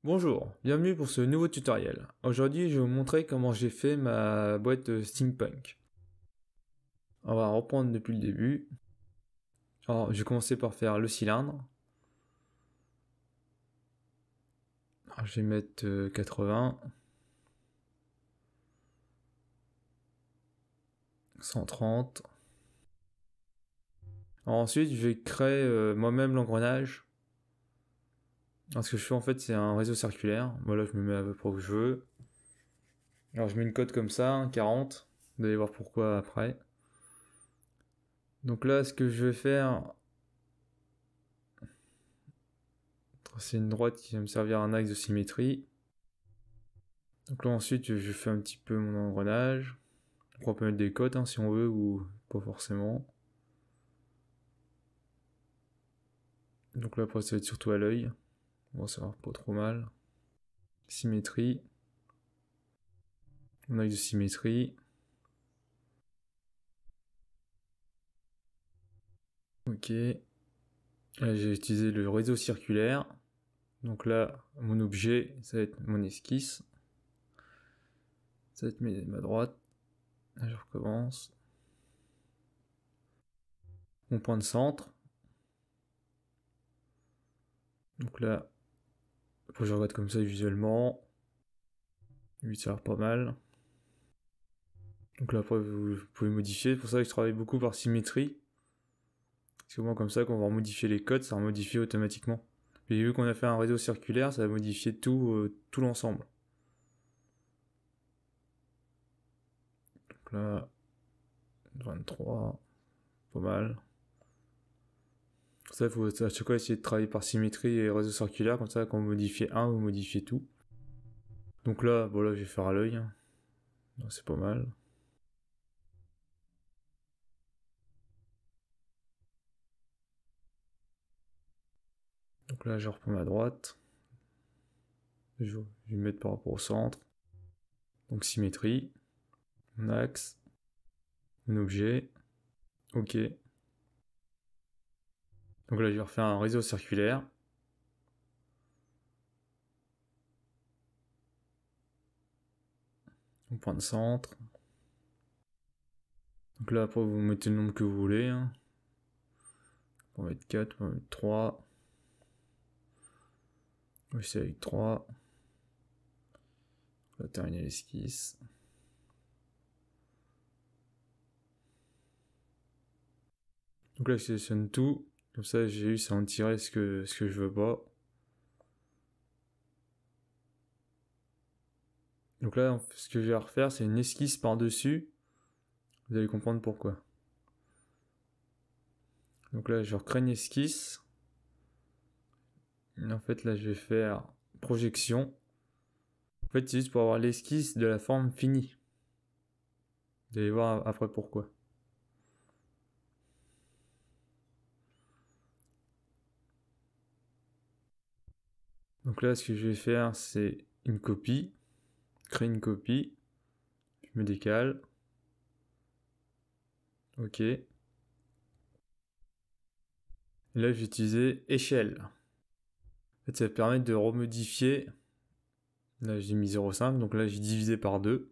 Bonjour, bienvenue pour ce nouveau tutoriel. Aujourd'hui, je vais vous montrer comment j'ai fait ma boîte steampunk. On va reprendre depuis le début. Alors, je vais commencer par faire le cylindre. Alors, je vais mettre 80, 130. Alors, ensuite, je vais créer moi-même l'engrenage. Alors, ce que je fais en fait, c'est un réseau circulaire. Voilà, je me mets à peu près où je veux. Alors, je mets une cote comme ça, 40. Vous allez voir pourquoi après. Donc là, ce que je vais faire, c'est une droite qui va me servir un axe de symétrie. Donc là ensuite je fais un petit peu mon engrenage. On peut mettre des cotes si on veut ou pas forcément. Donc là après ça va être surtout à l'œil. Bon ça va pas trop mal. Symétrie. On a de symétrie. Ok. Là j'ai utilisé le réseau circulaire. Donc là mon objet ça va être mon esquisse. Ça va être ma droite. Là je recommence. Mon point de centre. Donc là, après je regarde comme ça visuellement. Lui ça a l'air pas mal. Donc là après vous pouvez modifier. C'est pour ça que je travaille beaucoup par symétrie. C'est au moins comme ça qu'on va modifier les codes, ça va modifier automatiquement. Et vu qu'on a fait un réseau circulaire, ça va modifier tout l'ensemble. Donc là, 23, pas mal. Pour ça, il faut à chaque fois essayer de travailler par symétrie et réseau circulaire, comme ça, quand vous modifiez un, vous modifiez tout. Donc là, bon là, je vais faire à l'œil. C'est pas mal. Donc là, je reprends ma droite. Je vais mettre par rapport au centre. Donc symétrie. Mon axe. Mon objet. Ok. Donc là, je vais refaire un réseau circulaire. Mon point de centre. Donc là, après, vous mettez le nombre que vous voulez. On va mettre 4, on va mettre 3. Oui, c'est avec 3. On va terminer l'esquisse. Donc là, je sélectionne tout. Comme ça, j'ai eu à en tirer ce que je veux pas. Donc là, ce que je vais refaire, c'est une esquisse par-dessus. Vous allez comprendre pourquoi. Donc là, je recrée une esquisse. Et en fait, là, je vais faire projection. En fait, c'est juste pour avoir l'esquisse de la forme finie. Vous allez voir après pourquoi. Donc là, ce que je vais faire, c'est une copie. Créer une copie. Je me décale. Ok. Et là, j'ai utilisé échelle. En fait, ça va permettre de remodifier. Là, j'ai mis 0,5, donc là, j'ai divisé par 2.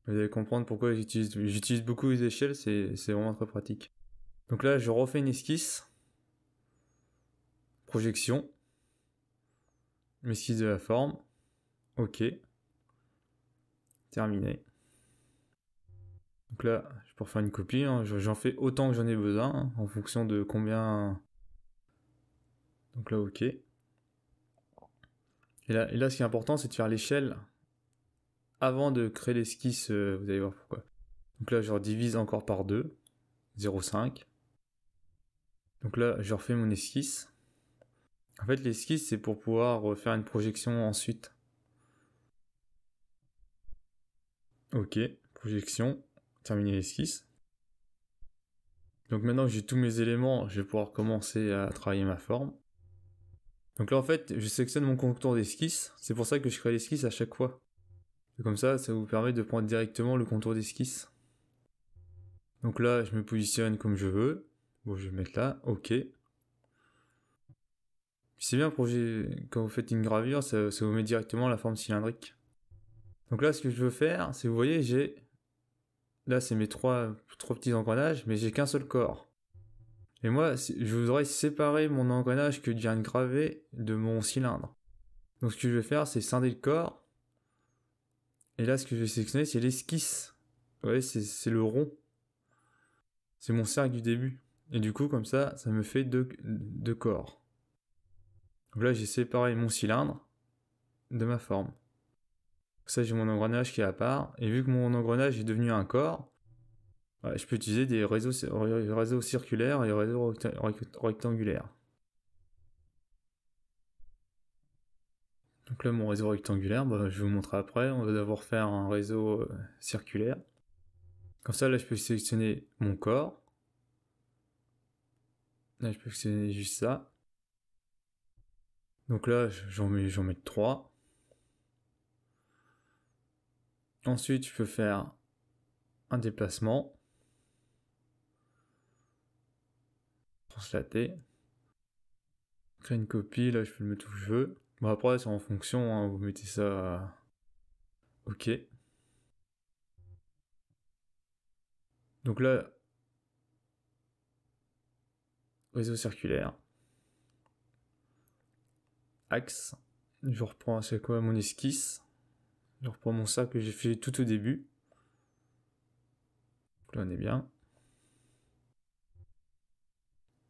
Vous allez comprendre pourquoi j'utilise beaucoup les échelles, c'est vraiment très pratique. Donc là, je refais une esquisse. Projection. Esquisse de la forme. Ok. Terminé. Donc là, je peux refaire une copie. J'en fais autant que j'en ai besoin, en fonction de combien. Donc là, ok. Et là, ce qui est important, c'est de faire l'échelle avant de créer l'esquisse. Vous allez voir pourquoi. Donc là, je redivise encore par 2. 0,5. Donc là, je refais mon esquisse. En fait, l'esquisse, c'est pour pouvoir faire une projection ensuite. Ok, projection, terminer l'esquisse. Donc maintenant que j'ai tous mes éléments, je vais pouvoir commencer à travailler ma forme. Donc là, en fait, je sélectionne mon contour d'esquisse. C'est pour ça que je crée l'esquisse à chaque fois. Et comme ça vous permet de prendre directement le contour d'esquisse. Donc là, je me positionne comme je veux. Bon, je vais mettre là, ok. C'est bien quand vous faites une gravure, ça vous met directement la forme cylindrique. Donc là, ce que je veux faire, c'est, vous voyez, là, c'est mes trois petits engrenages, mais j'ai qu'un seul corps. Et moi, je voudrais séparer mon engrenage que je viens de graver de mon cylindre. Donc ce que je vais faire, c'est scinder le corps. Et là, ce que je vais sélectionner, c'est l'esquisse. Vous voyez, c'est le rond. C'est mon cercle du début. Et du coup, comme ça me fait deux corps. Donc là, j'ai séparé mon cylindre de ma forme. Ça, j'ai mon engrenage qui est à part. Et vu que mon engrenage est devenu un corps, je peux utiliser des réseaux circulaires et réseaux rectangulaires. Donc là, mon réseau rectangulaire, je vais vous montrer après. On va d'abord faire un réseau circulaire. Comme ça, là, je peux sélectionner mon corps. Là, je peux sélectionner juste ça. Donc là, j'en mets 3. Ensuite, je peux faire un déplacement. Translater. Créer une copie, là, je peux le mettre où je veux. Bon, après, c'est en fonction, hein, vous mettez ça... OK. Donc là, réseau circulaire. Axe. Je reprends, c'est quoi, mon esquisse. Je reprends mon sac que j'ai fait tout au début. Donc là, on est bien.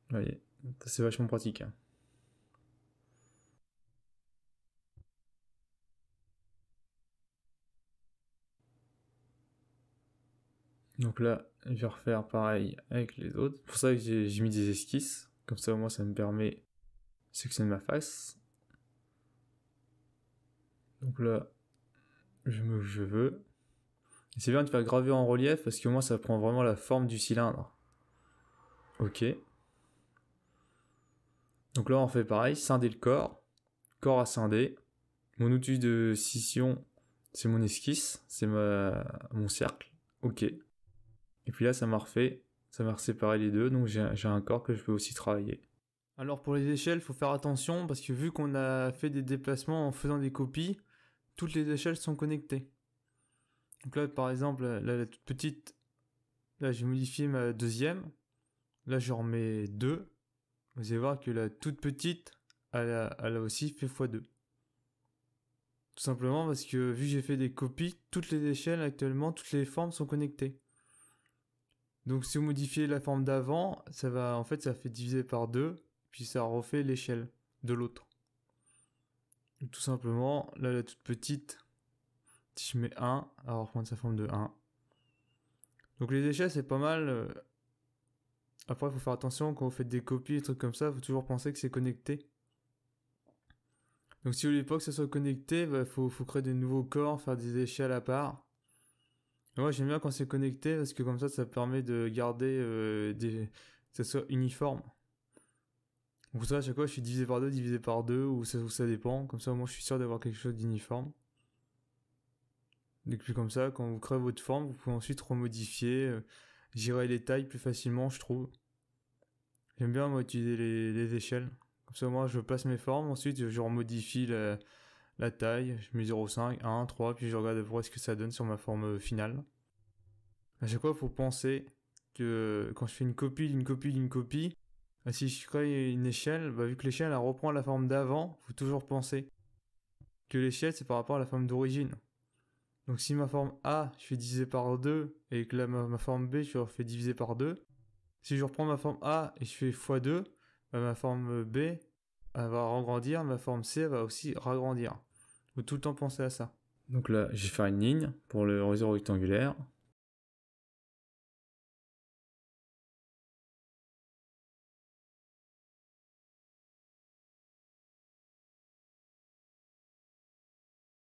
Vous voyez, c'est vachement pratique. Hein. Donc là, je vais refaire pareil avec les autres. C'est pour ça que j'ai mis des esquisses. Comme ça, au moins, ça me permet de sectionner ma face. Donc là, je mets où je veux. Et c'est bien de faire graver en relief parce que moi, ça prend vraiment la forme du cylindre. OK. Donc là, on fait pareil, scinder le corps. Corps à scinder. Mon outil de scission, c'est mon esquisse, c'est mon cercle. OK. Et puis là, ça m'a séparé les deux, donc j'ai un corps que je peux aussi travailler. Alors pour les échelles, il faut faire attention parce que vu qu'on a fait des déplacements en faisant des copies, toutes les échelles sont connectées. Donc là, par exemple, la toute petite, là j'ai modifié ma deuxième. Là, j'en remets 2. Vous allez voir que la toute petite, elle a aussi fait x2. Tout simplement parce que vu que j'ai fait des copies, toutes les échelles actuellement, toutes les formes sont connectées. Donc si vous modifiez la forme d'avant, ça fait diviser par 2, puis ça refait l'échelle de l'autre. Tout simplement, là la toute petite, si je mets 1, elle va reprendre sa forme de 1. Donc les échelles c'est pas mal. Après il faut faire attention quand vous faites des copies, des trucs comme ça, il faut toujours penser que c'est connecté. Donc si vous voulez pas que ça soit connecté, faut créer des nouveaux corps, faire des échelles à part. Et moi j'aime bien quand c'est connecté parce que comme ça permet de garder que ça soit uniforme. Donc pour ça à chaque fois je suis divisé par 2 ou ça dépend. Comme ça moi je suis sûr d'avoir quelque chose d'uniforme. Et puis comme ça quand vous créez votre forme, vous pouvez ensuite remodifier, gérer les tailles plus facilement je trouve. J'aime bien moi utiliser les échelles. Comme ça moi je place mes formes, ensuite je remodifie la taille, je mets 0,5, 1, 3, puis je regarde voir ce que ça donne sur ma forme finale. À chaque fois, il faut penser que quand je fais une copie d'une copie d'une copie, si je crée une échelle, vu que l'échelle elle reprend la forme d'avant, il faut toujours penser que l'échelle c'est par rapport à la forme d'origine. Donc si ma forme A, je fais diviser par 2 et que ma forme B, je fais diviser par 2, si je reprends ma forme A et je fais x2, ma forme B elle va agrandir, ma forme C va aussi ragrandir. Il faut tout le temps penser à ça. Donc là, je vais faire une ligne pour le réseau rectangulaire.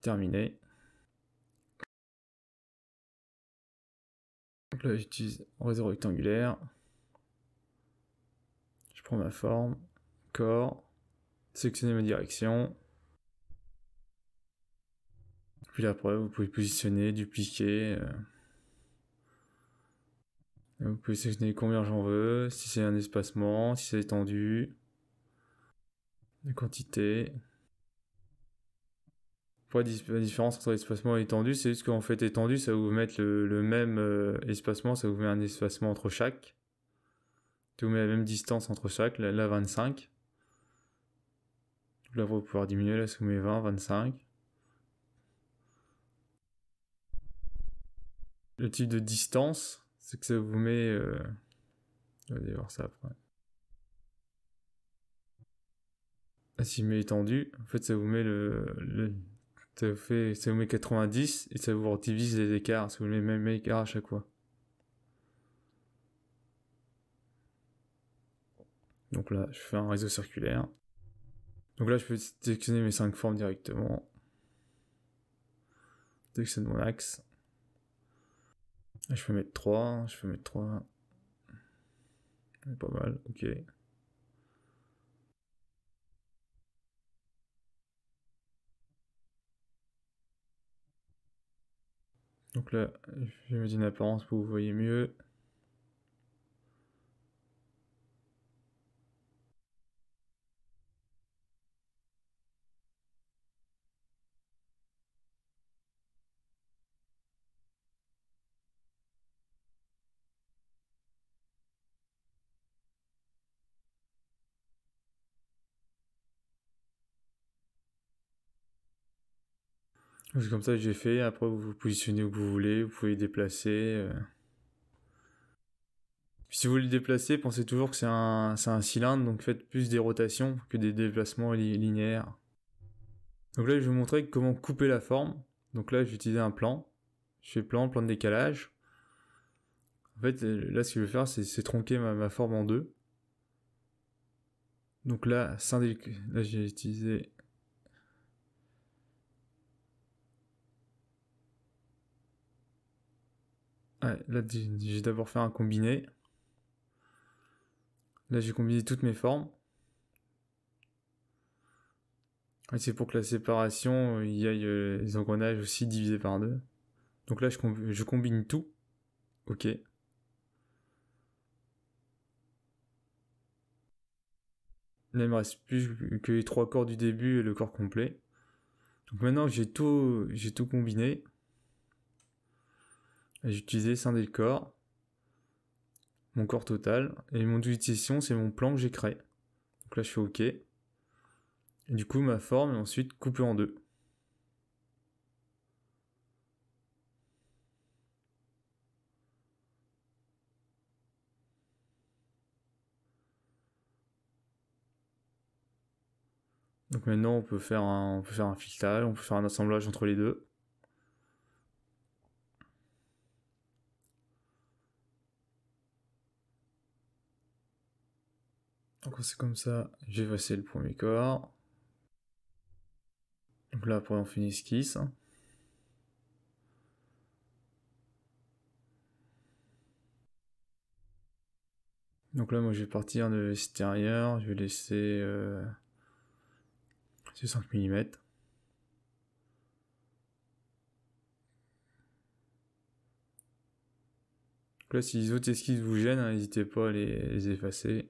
Terminé. Donc là, j'utilise réseau rectangulaire. Je prends ma forme, corps, sélectionner ma direction. Puis après, vous pouvez positionner, dupliquer. Vous pouvez sélectionner combien j'en veux, si c'est un espacement, si c'est étendu. les quantités. Pour la différence entre espacement et étendu, c'est juste qu'en fait étendu, ça vous met le même espacement, ça vous met un espacement entre chaque. Ça vous met la même distance entre chaque, là 25. Donc là, vous pouvoir diminuer, là ça vous met 20, 25. Le type de distance, c'est que ça vous met... on va voir ça après. Là, si je mets étendu, en fait ça vous met ça vous met 90 et ça vous divise les écarts, ça vous met le même écart à chaque fois. Donc là, je fais un réseau circulaire. Donc là, je peux sélectionner mes 5 formes directement. Sélectionne mon axe. Là, je peux mettre 3, je peux mettre 3. Pas mal, ok. Donc là, je vais mettre une apparence pour que vous voyez mieux. C'est comme ça que j'ai fait. Après, vous vous positionnez où vous voulez, vous pouvez déplacer. Si vous voulez le déplacer, pensez toujours que c'est un cylindre, donc faites plus des rotations que des déplacements linéaires. Donc là, je vais vous montrer comment couper la forme. Donc là, j'ai utilisé un plan. Je fais plan de décalage. En fait, là, ce que je vais faire, c'est tronquer ma forme en deux. Donc là, là j'ai utilisé... Ouais, là, j'ai d'abord fait un combiné. Là, j'ai combiné toutes mes formes. Et c'est pour que la séparation, il y aille les engrenages aussi divisés par deux. Donc là, je combine tout. Ok. Là, il me reste plus que les 3 corps du début et le corps complet. Donc maintenant, j'ai tout combiné. J'ai utilisé scinder le corps, mon corps total, et mon utilisation, c'est mon plan que j'ai créé. Donc là, je fais OK. Et du coup, ma forme est ensuite coupée en deux. Donc maintenant, on peut faire un filetage, on peut faire un assemblage entre les deux. Donc c'est comme ça, j'ai effacé le premier corps. Donc là, après, on fait une esquisse. Donc là, moi, je vais partir de l'extérieur. Je vais laisser 5 mm. Donc là, si les autres esquisses vous gênent, n'hésitez pas à les effacer.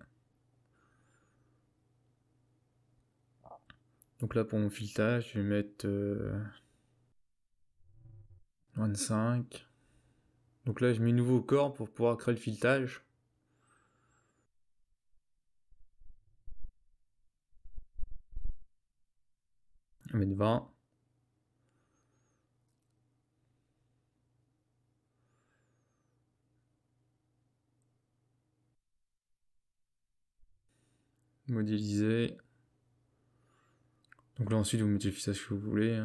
Donc là, pour mon filetage, je vais mettre 25. Donc là, je mets nouveau corps pour pouvoir créer le filetage. Je vais mettre 20. Modéliser. Donc là, ensuite, vous mettez le filetage que vous voulez.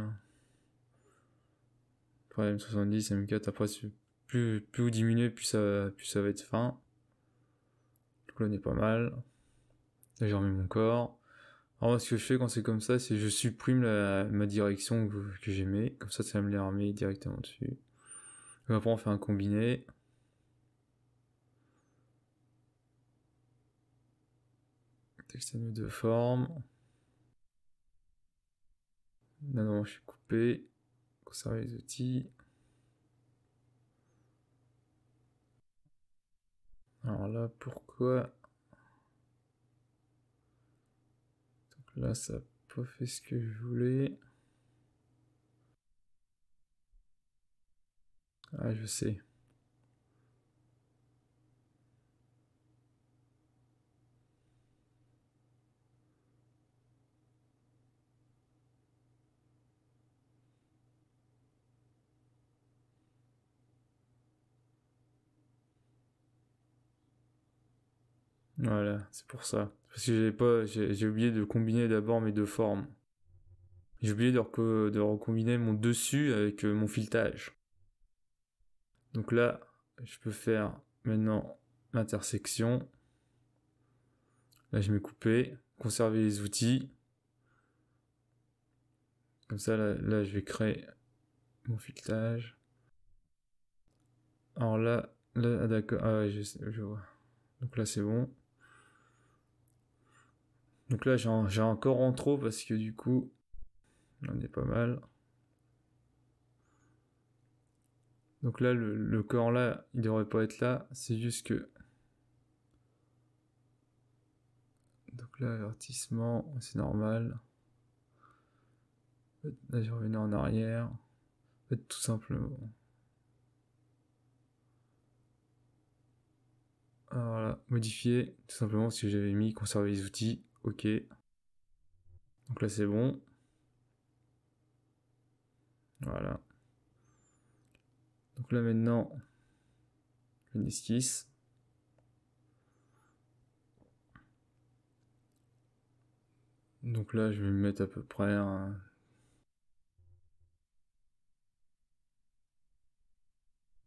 Après, M70, M4, après, plus vous diminuez, plus ça va être fin. Donc là, on est pas mal. Là, j'ai remis mon corps. Alors, moi, ce que je fais quand c'est comme ça, c'est je supprime ma direction que j'ai mis. Comme ça me les remet directement dessus. Et après, on fait un combiné. Texte de forme. Là, non, je suis coupé. Conserver les outils. Alors là, pourquoi? Donc Là, ça n'a pas fait ce que je voulais. Ah, je sais. Voilà, c'est pour ça. Parce que j'ai oublié de combiner d'abord mes deux formes. J'ai oublié de recombiner mon dessus avec mon filetage. Donc là, je peux faire maintenant l'intersection. Là, je mets coupé, conserver les outils. Comme ça, là je vais créer mon filetage. Alors là, ah, d'accord, ah ouais, je vois. Donc là, c'est bon. Donc là, j'ai encore en trop parce que du coup, on est pas mal. Donc là, le corps là, il devrait pas être là. C'est juste que. Donc là, avertissement, c'est normal. Là, je revenais en arrière. En fait, tout simplement. Alors là, modifier, tout simplement ce que j'avais mis, conserver les outils. Ok. Donc là, c'est bon. Voilà. Donc là, maintenant, une esquisse. Donc là, je vais me mettre à peu près un.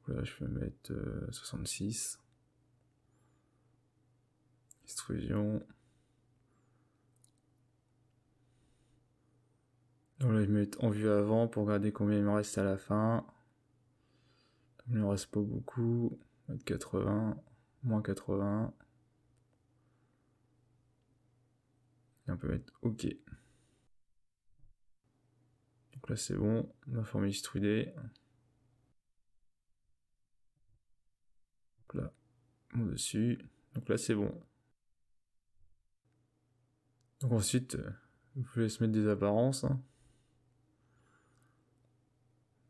Là, je vais mettre 66. Extrusion. Donc là, je vais mettre en vue avant pour regarder combien il me reste à la fin. Il ne me reste pas beaucoup. Mettre 80. Moins 80. Et on peut mettre OK. Donc là, c'est bon. Ma forme est extrudée. Donc là, mon dessus. Donc là, c'est bon. Donc ensuite, vous pouvez se mettre des apparences. Hein.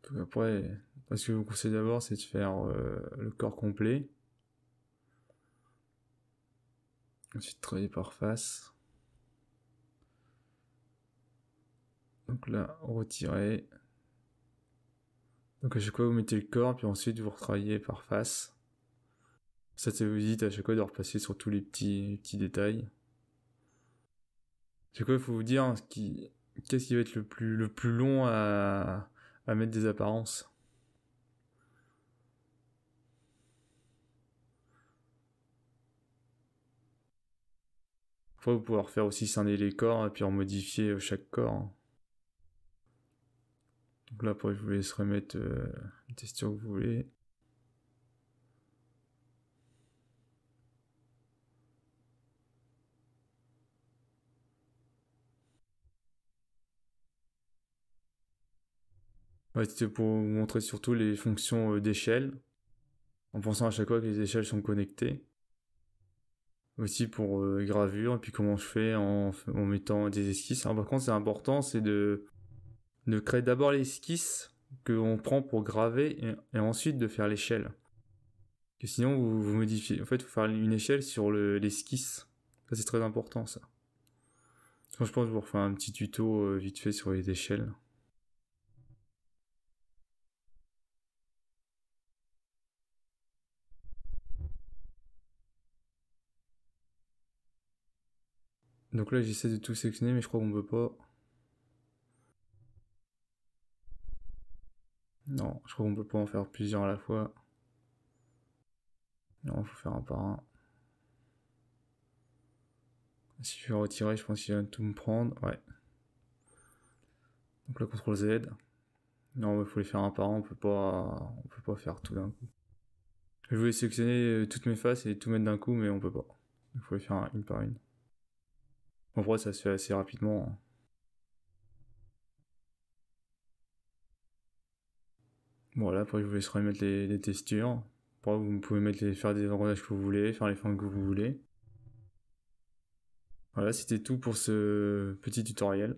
Donc après, ce que je vous conseille d'abord, c'est de faire le corps complet. Ensuite, travailler par face. Donc là, retirer. Donc à chaque fois, vous mettez le corps, puis ensuite, vous retravaillez par face. Ça vous évite à chaque fois de repasser sur tous les petits détails. À chaque fois, il faut vous dire hein, qu'est-ce qui va être le plus long à mettre des apparences. Après, vous pouvez refaire aussi scinder les corps et puis en modifier chaque corps. Hein. Donc là, après, je vous laisse remettre les textures que vous voulez. Ouais, c'était pour vous montrer surtout les fonctions d'échelle, en pensant à chaque fois que les échelles sont connectées. Aussi pour gravure, et puis comment je fais en mettant des esquisses. Alors par contre, c'est important, c'est de créer d'abord l'esquisse qu'on prend pour graver, et ensuite de faire l'échelle. Que sinon, vous modifiez. En fait, il faut faire une échelle sur l'esquisse. Ça, c'est très important, ça. Donc, je pense que je vous referai un petit tuto vite fait sur les échelles. Donc là, j'essaie de tout sélectionner, mais je crois qu'on peut pas. Non, je crois qu'on peut pas en faire plusieurs à la fois. Non, il faut faire un par un. Si je vais retirer, je pense qu'il va tout me prendre. Ouais. Donc là, CTRL Z. Non, il faut les faire un par un, on peut pas faire tout d'un coup. Je voulais sélectionner toutes mes faces et tout mettre d'un coup, mais on peut pas. Il faut les faire une par une. En vrai, ça se fait assez rapidement. Hein. Voilà, après je vous laisserai mettre les textures. Après, vous pouvez faire des engrenages que vous voulez, faire les formes que vous voulez. Voilà, c'était tout pour ce petit tutoriel.